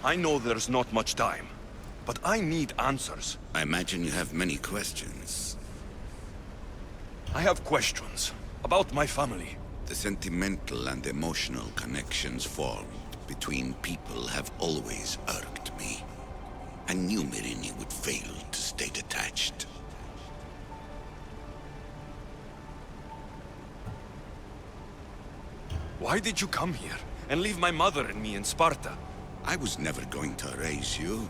I know there's not much time, but I need answers. I imagine you have many questions. I have questions about my family. The sentimental and emotional connections formed between people have always irked me. I knew Myrini would fail to stay detached. Why did you come here and leave my mother and me in Sparta? I was never going to erase you.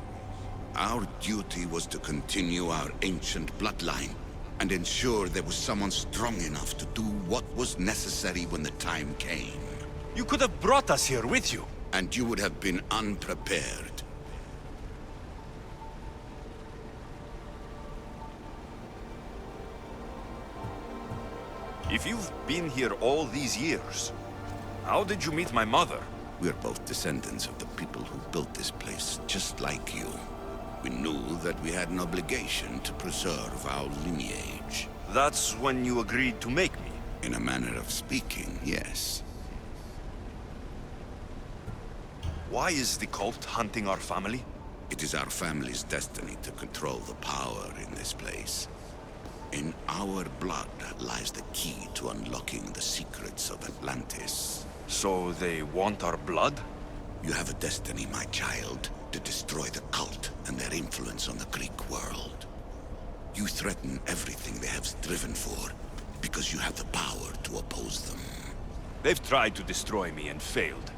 Our duty was to continue our ancient bloodline and ensure there was someone strong enough to do what was necessary when the time came. You could have brought us here with you. And you would have been unprepared. If you've been here all these years, how did you meet my mother? We're both descendants of the people who built this place, just like you. We knew that we had an obligation to preserve our lineage. That's when you agreed to make me. In a manner of speaking, yes. Why is the cult hunting our family? It is our family's destiny to control the power in this place. In our blood lies the key to unlocking the secrets of Atlantis. So they want our blood? You have a destiny, my child, to destroy the cult and their influence on the Greek world. You threaten everything they have striven for, because you have the power to oppose them. They've tried to destroy me and failed,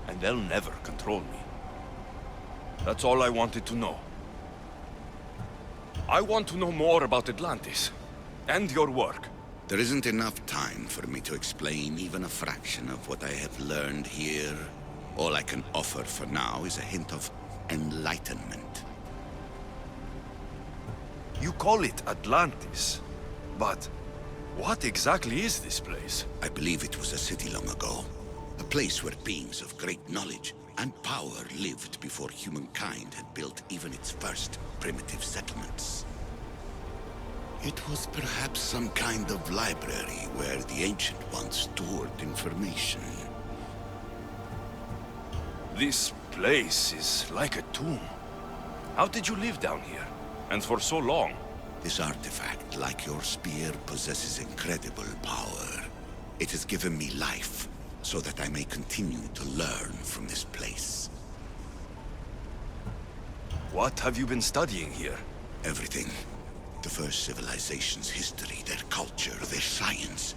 and they'll never control me. That's all I wanted to know. I want to know more about Atlantis, and your work. There isn't enough time for me to explain even a fraction of what I have learned here. All I can offer for now is a hint of enlightenment. You call it Atlantis, but what exactly is this place? I believe it was a city long ago. A place where beings of great knowledge and power lived before humankind had built even its first primitive settlements. It was perhaps some kind of library where the Ancient Ones stored information. This place is like a tomb. How did you live down here? And for so long? This artifact, like your spear, possesses incredible power. It has given me life, so that I may continue to learn from this place. What have you been studying here? Everything. The first civilization's history, their culture, their science.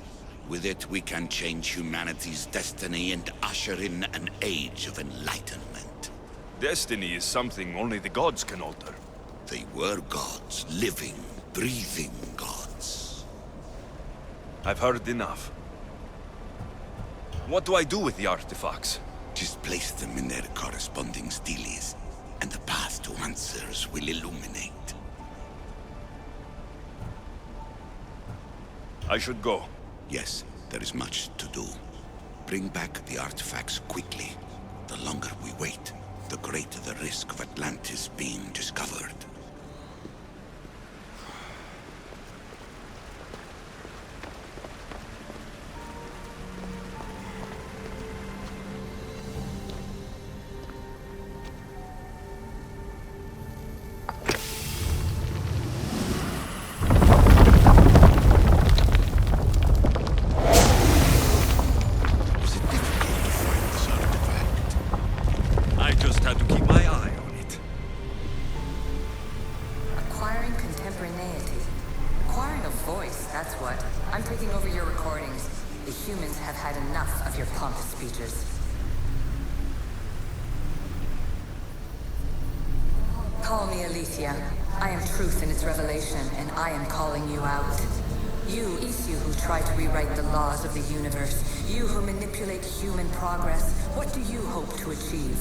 With it, we can change humanity's destiny and usher in an age of enlightenment. Destiny is something only the gods can alter. They were gods, living, breathing gods. I've heard enough. What do I do with the artifacts? Just place them in their corresponding steles, and the path to answers will illuminate. I should go. Yes, there is much to do. Bring back the artifacts quickly. The longer we wait, the greater the risk of Atlantis being discovered. Call me Alicia. I am truth in its revelation, and I am calling you out. You who try to rewrite the laws of the universe. You who manipulate human progress. What do you hope to achieve?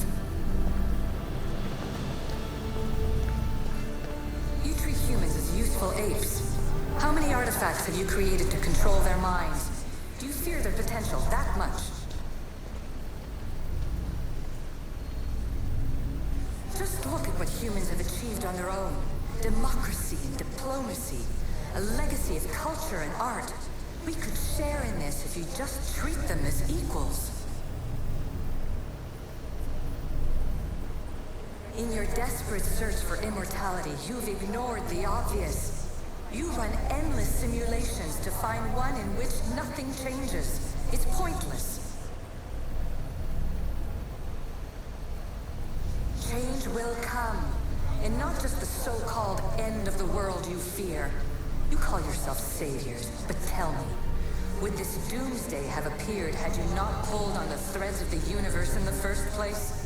You treat humans as useful apes. How many artifacts have you created to control their minds? Do you fear their potential that much? Just look at what humans have achieved on their own. Democracy and diplomacy. A legacy of culture and art. We could share in this if you just treat them as equals. In your desperate search for immortality, you've ignored the obvious. You run endless simulations to find one in which nothing changes. It's pointless. Change will come, and not just the so-called end of the world you fear. You call yourself saviors, but tell me, would this doomsday have appeared had you not pulled on the threads of the universe in the first place?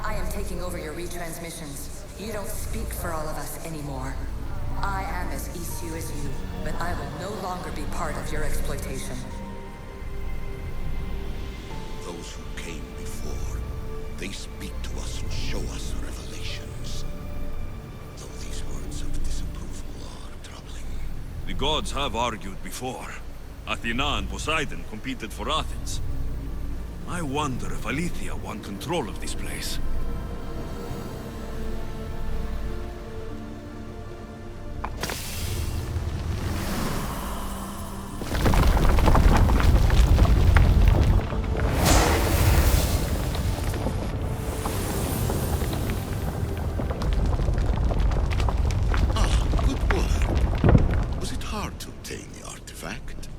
I am taking over your retransmissions. You don't speak for all of us anymore. I am as issue as you, but I will no longer be part of your exploitation. Those who came before, they speak to us and show us revelations. Though these words of disapproval are troubling. The gods have argued before. Athena and Poseidon competed for Athens. I wonder if Aletheia won control of this place.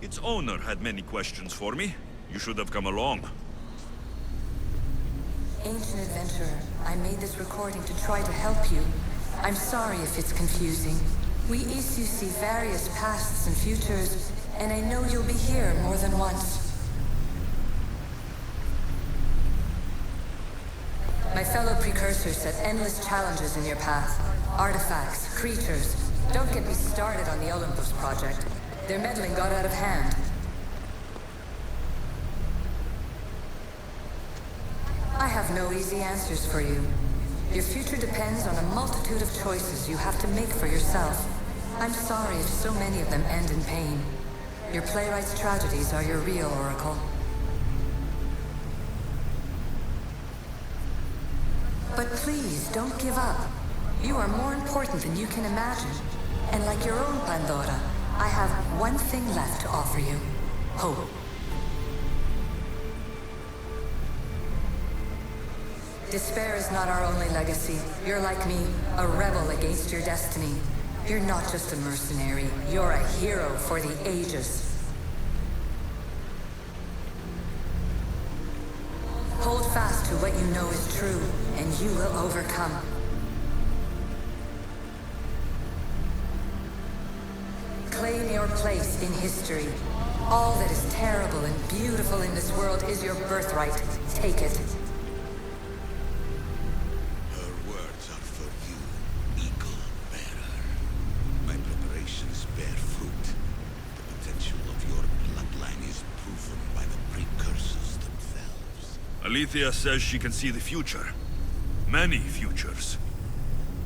Its owner had many questions for me. You should have come along. Ancient adventurer, I made this recording to try to help you. I'm sorry if it's confusing. We Isu see various pasts and futures, and I know you'll be here more than once. My fellow precursors set endless challenges in your path. Artifacts, creatures. Don't get me started on the Olympus project. Their meddling got out of hand. I have no easy answers for you. Your future depends on a multitude of choices you have to make for yourself. I'm sorry if so many of them end in pain. Your playwright's tragedies are your real oracle. But please, don't give up. You are more important than you can imagine. And like your own Pandora, I have one thing left to offer you. Hope. Despair is not our only legacy. You're like me, a rebel against your destiny. You're not just a mercenary, you're a hero for the ages. Hold fast to what you know is true, and you will overcome. Claim your place in history. All that is terrible and beautiful in this world is your birthright. Take it. Her words are for you, Eagle Bearer. My preparations bear fruit. The potential of your bloodline is proven by the precursors themselves. Aletheia says she can see the future. Many futures.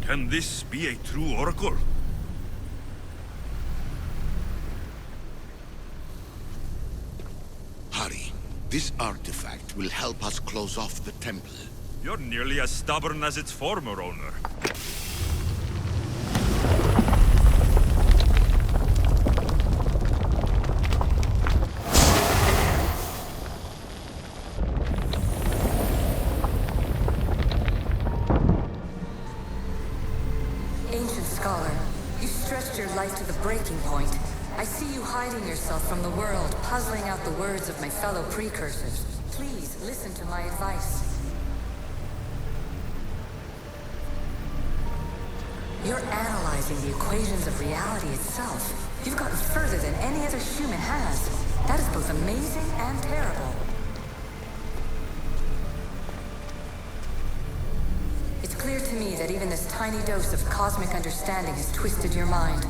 Can this be a true oracle? Hurry. This artifact will help us close off the temple. You're nearly as stubborn as its former owner. Ancient scholar, you stretched your life to the breaking point. I see you hiding yourself from the world, puzzling out the words of my fellow precursors. Please, listen to my advice. You're analyzing the equations of reality itself. You've gotten further than any other human has. That is both amazing and terrible. It's clear to me that even this tiny dose of cosmic understanding has twisted your mind.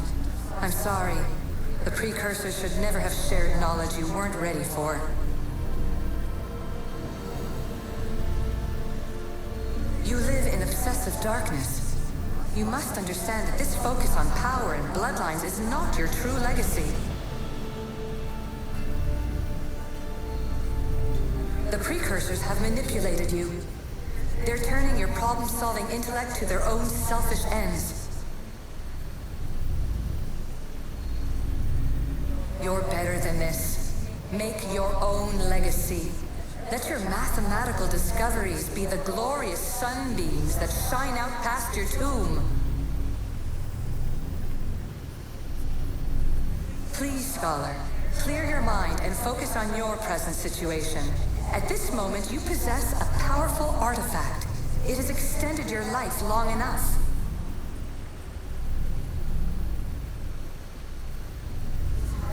I'm sorry. The precursors should never have shared knowledge you weren't ready for. You live in obsessive darkness. You must understand that this focus on power and bloodlines is not your true legacy. The precursors have manipulated you. They're turning your problem-solving intellect to their own selfish ends. You're better than this. Make your own legacy. Let your mathematical discoveries be the glorious sunbeams that shine out past your tomb. Please, Scholar, clear your mind and focus on your present situation. At this moment, you possess a powerful artifact. It has extended your life long enough.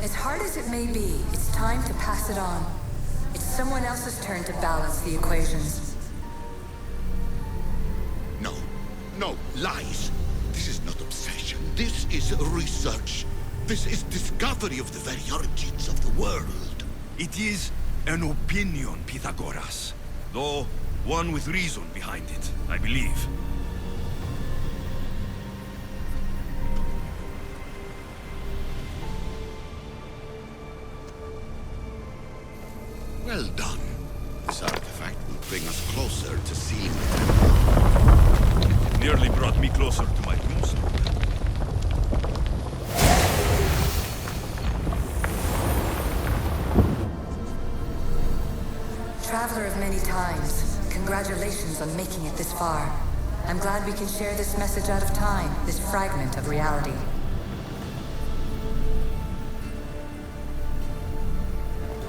As hard as it may be, it's time to pass it on. It's someone else's turn to balance the equations. No, no, lies. This is not obsession. This is research. This is discovery of the very origins of the world. It is an opinion, Pythagoras. Though one with reason behind it, I believe. Well done. This artifact will bring us closer to seeing It nearly brought me closer to my tombstone. Traveler of many times, congratulations on making it this far. I'm glad we can share this message out of time, this fragment of reality.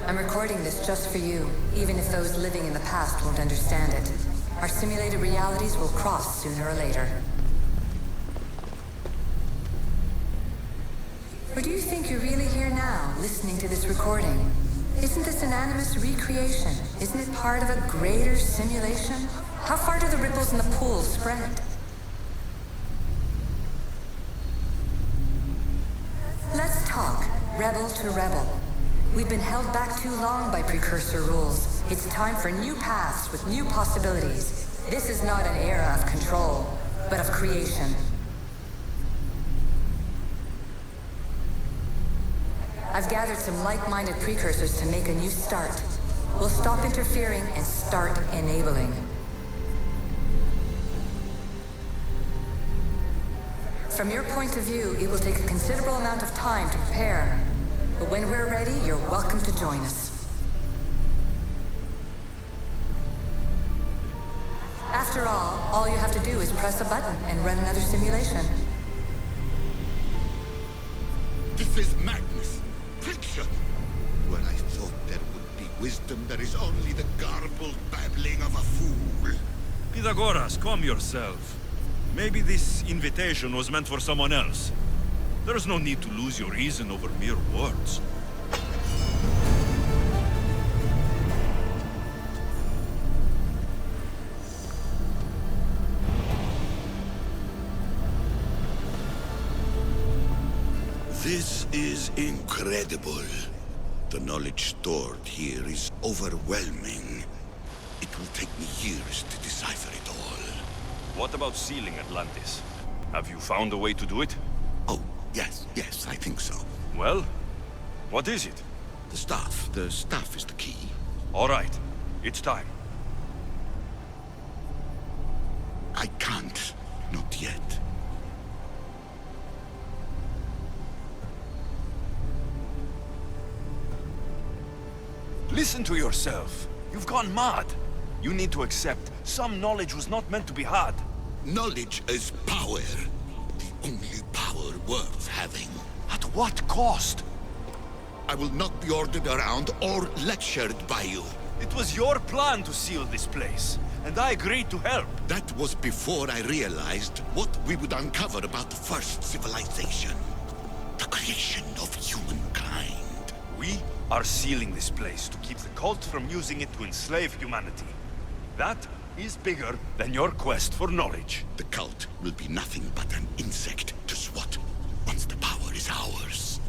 I'm recording this just for you, even if those living in the past won't understand it. Our simulated realities will cross sooner or later. Or do you think you're really here now, listening to this recording? Isn't this an animus recreation? Isn't it part of a greater simulation? How far do the ripples in the pool spread? Let's talk, rebel to rebel. We've been held back too long by precursor rules. It's time for new paths with new possibilities. This is not an era of control, but of creation. I've gathered some like-minded precursors to make a new start. We'll stop interfering and start enabling. From your point of view, it will take a considerable amount of time to prepare. But when we're ready, you're welcome to join us. After all you have to do is press a button and run another simulation. This is madness. Fiction. Where I thought there would be wisdom, there is only the garbled babbling of a fool. Pythagoras, calm yourself. Maybe this invitation was meant for someone else. There's no need to lose your reason over mere words. This is incredible. The knowledge stored here is overwhelming. It will take me years to decipher it all. What about sealing Atlantis? Have you found a way to do it? Oh, yes, I think so. Well, what is it? The staff is the key. All right, it's time. I can't, not yet. Listen to yourself. You've gone mad. You need to accept some knowledge was not meant to be had. Knowledge is power. The only power worth having. At what cost? I will not be ordered around or lectured by you. It was your plan to seal this place, and I agreed to help. That was before I realized what we would uncover about the first civilization. The creation of humankind. We are sealing this place to keep the cult from using it to enslave humanity. That is bigger than your quest for knowledge. The cult will be nothing but an insect to swat once the power is ours.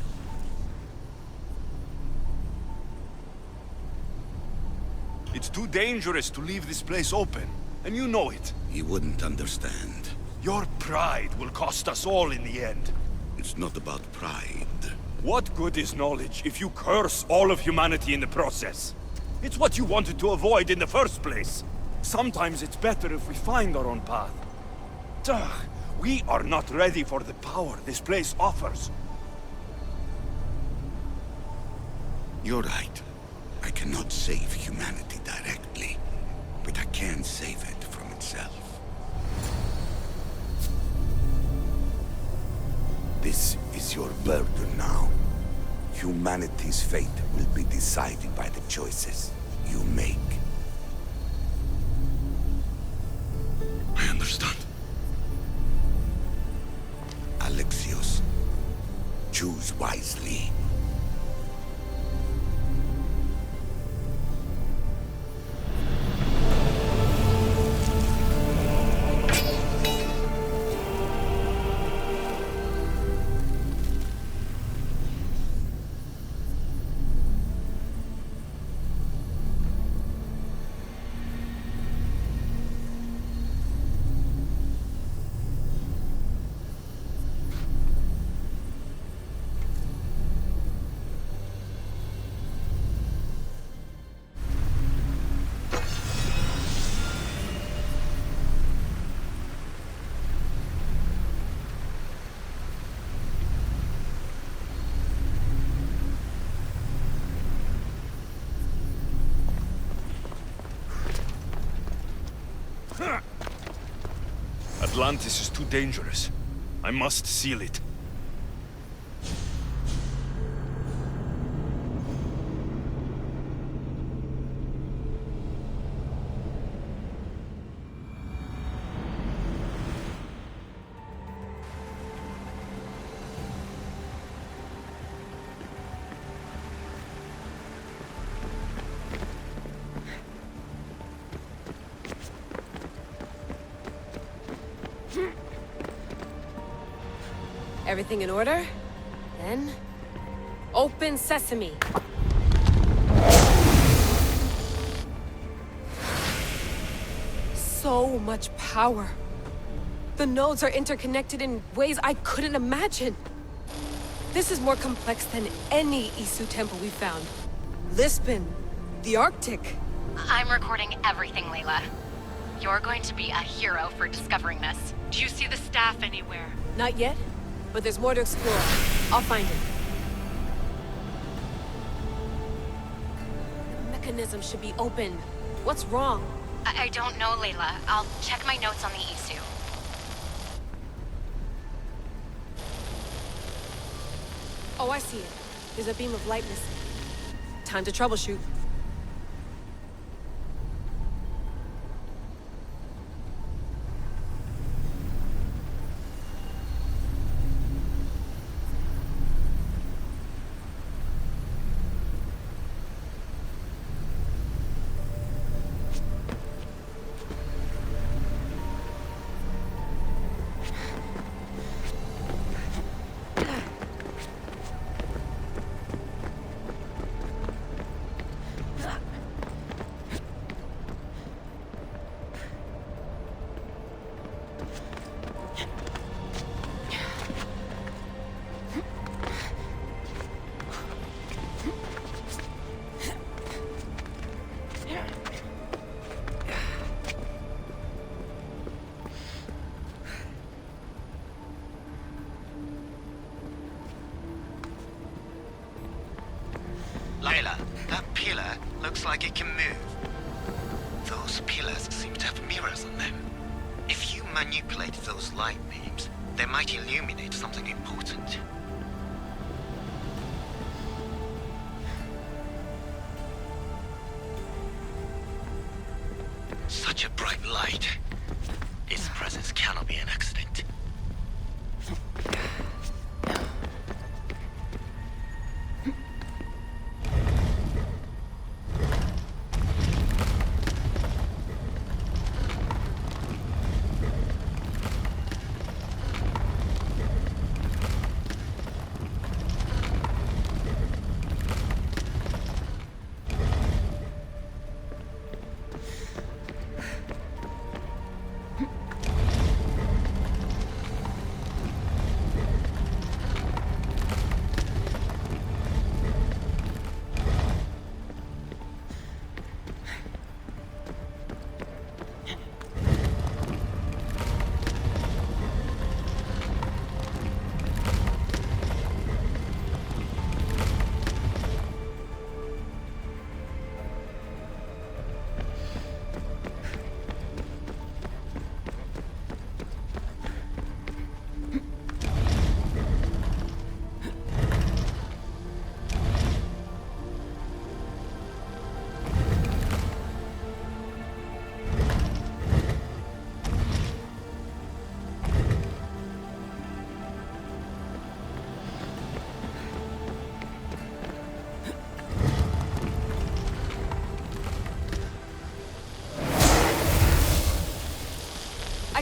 It's too dangerous to leave this place open, and you know it. He wouldn't understand. Your pride will cost us all in the end. It's not about pride. What good is knowledge if you curse all of humanity in the process? It's what you wanted to avoid in the first place. Sometimes it's better if we find our own path. Ugh, we are not ready for the power this place offers. You're right. I can cannot save humanity directly, but I can save it from itself. This is your burden now. Humanity's fate will be decided by the choices you make. I understand. Alexios, choose wisely. Atlantis is too dangerous. I must seal it. Everything in order? Then... open sesame! So much power! The nodes are interconnected in ways I couldn't imagine! This is more complex than any Isu temple we found. Lisbon, the Arctic. I'm recording everything, Layla. You're going to be a hero for discovering this. Do you see the staff anywhere? Not yet, but there's more to explore. I'll find it. The mechanism should be open. What's wrong? I don't know, Layla. I'll check my notes on the Isu. Oh, I see it. There's a beam of light missing. Time to troubleshoot. Layla, that pillar looks like it can move. Those pillars seem to have mirrors on them. If you manipulate those light beams, they might illuminate something important. Such a bright light. Its presence cannot be an accident.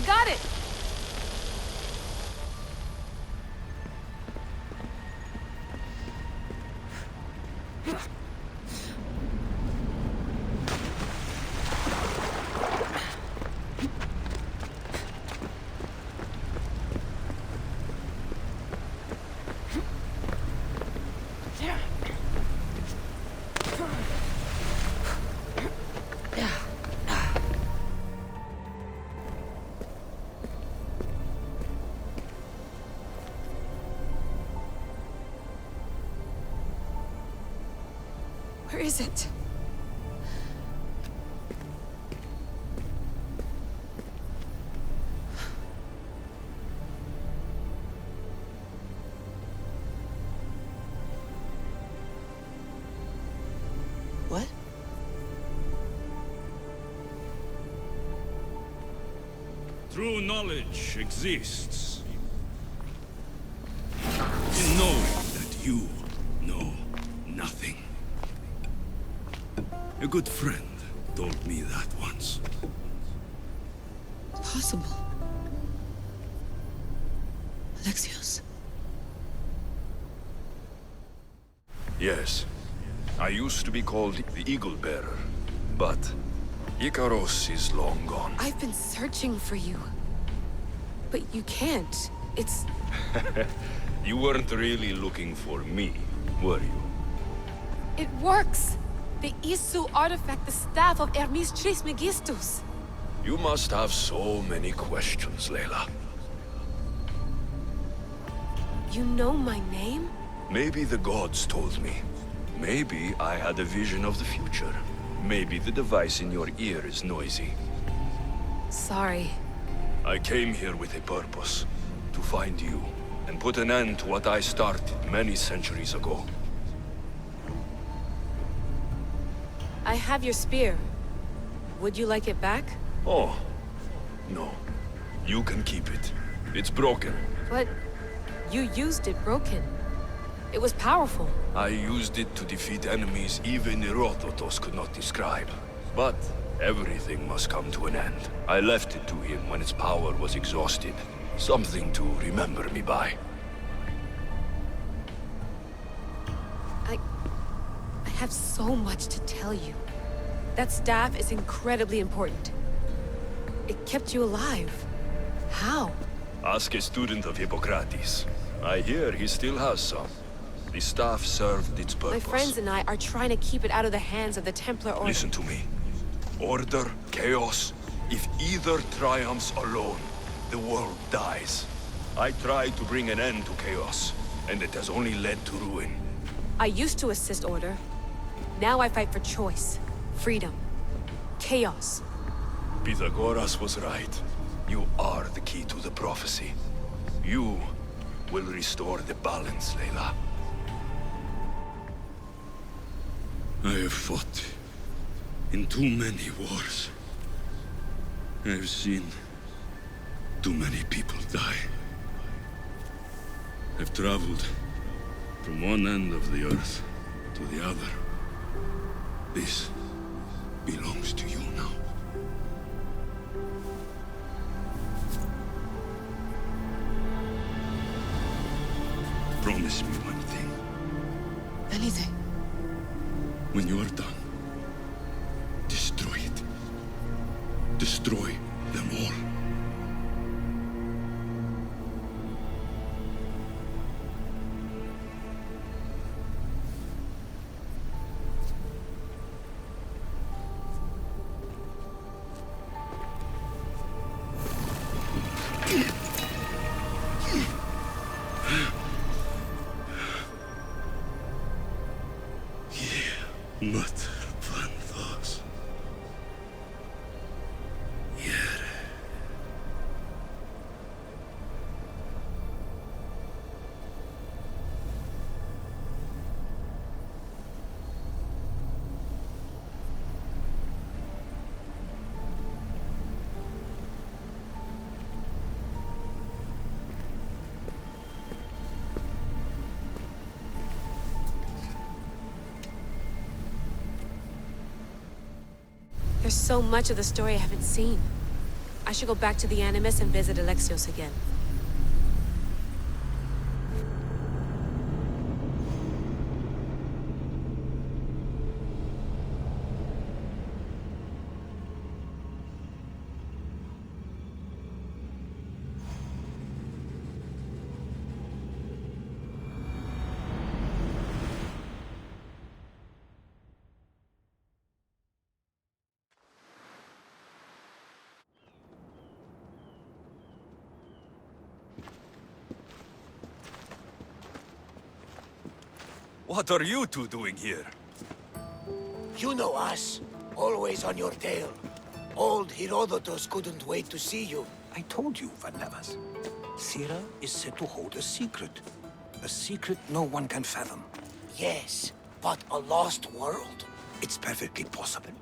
got it! Where is it? What? True knowledge exists in knowing that you know nothing. A good friend told me that once. Possible. Alexios. Yes. I used to be called the Eagle Bearer, but Icaros is long gone. I've been searching for you. But you can't. It's... You weren't really looking for me, were you? It works! The Isu artifact, the staff of Hermes Trismegistus. You must have so many questions, Layla. You know my name? Maybe the gods told me. Maybe I had a vision of the future. Maybe the device in your ear is noisy. Sorry. I came here with a purpose. To find you, and put an end to what I started many centuries ago. I have your spear. Would you like it back? Oh, no. You can keep it. It's broken. But you used it broken. It was powerful. I used it to defeat enemies even Herodotus could not describe. But everything must come to an end. I left it to him when its power was exhausted. Something to remember me by. I have so much to tell you. That staff is incredibly important. It kept you alive. How? Ask a student of Hippocrates. I hear he still has some. The staff served its purpose. My friends and I are trying to keep it out of the hands of the Templar Order. Listen to me. Order, chaos. If either triumphs alone, the world dies. I tried to bring an end to chaos, and it has only led to ruin. I used to assist Order. Now I fight for choice, freedom, chaos. Pythagoras was right. You are the key to the prophecy. You will restore the balance, Layla. I have fought in too many wars. I have seen too many people die. I've traveled from one end of the earth to the other. This belongs to you now. Promise me one thing. Anything. When you are done, destroy it. Destroy them all. But plantos. Yere. There's so much of the story I haven't seen. I should go back to the Animus and visit Alexios again. What are you two doing here? You know us. Always on your tail. Old Herodotus couldn't wait to see you. I told you, Varnavas. Sira is said to hold a secret. A secret no one can fathom. Yes, but a lost world? It's perfectly possible.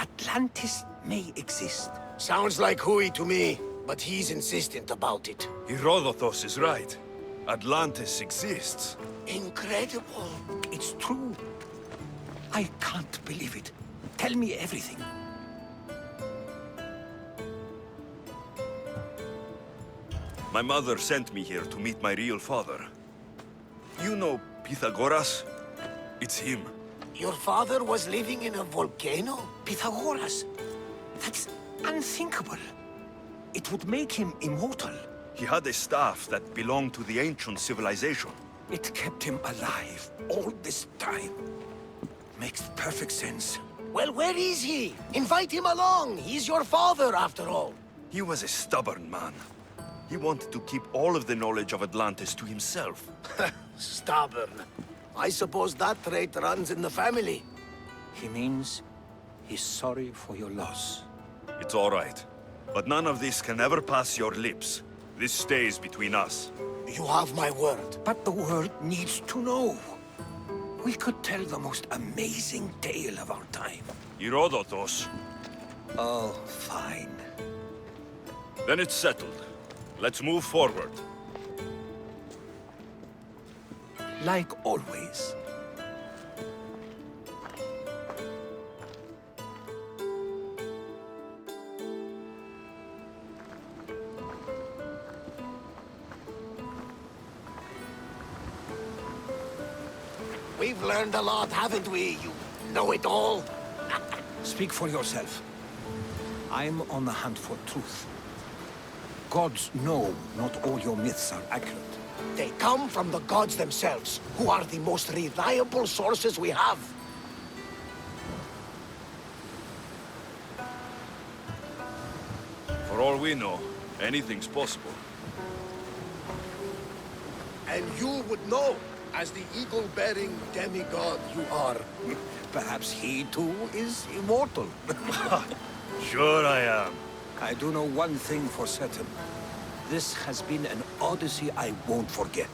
Atlantis may exist. Sounds like Hui to me, but he's insistent about it. Herodotus is right. Atlantis exists. Incredible. It's true. I can't believe it. Tell me everything. My mother sent me here to meet my real father. You know Pythagoras? It's him. Your father was living in a volcano? Pythagoras. That's unthinkable. It would make him immortal. He had a staff that belonged to the ancient civilization. It kept him alive all this time. Makes perfect sense. Well, where is he? Invite him along. He's your father, after all. He was a stubborn man. He wanted to keep all of the knowledge of Atlantis to himself. Stubborn. I suppose that trait runs in the family. He means he's sorry for your loss. It's all right. But none of this can ever pass your lips. This stays between us. You have my word. But the world needs to know. We could tell the most amazing tale of our time. Herodotus. Oh, fine. Then it's settled. Let's move forward. Like always. We've learned a lot, haven't we, you know-it-all? Speak for yourself. I'm on the hunt for truth. Gods know not all your myths are accurate. They come from the gods themselves, who are the most reliable sources we have. For all we know, anything's possible. And you would know, as the eagle-bearing demigod you are. Perhaps he too is immortal. Sure I am. I do know one thing for certain. This has been an odyssey I won't forget.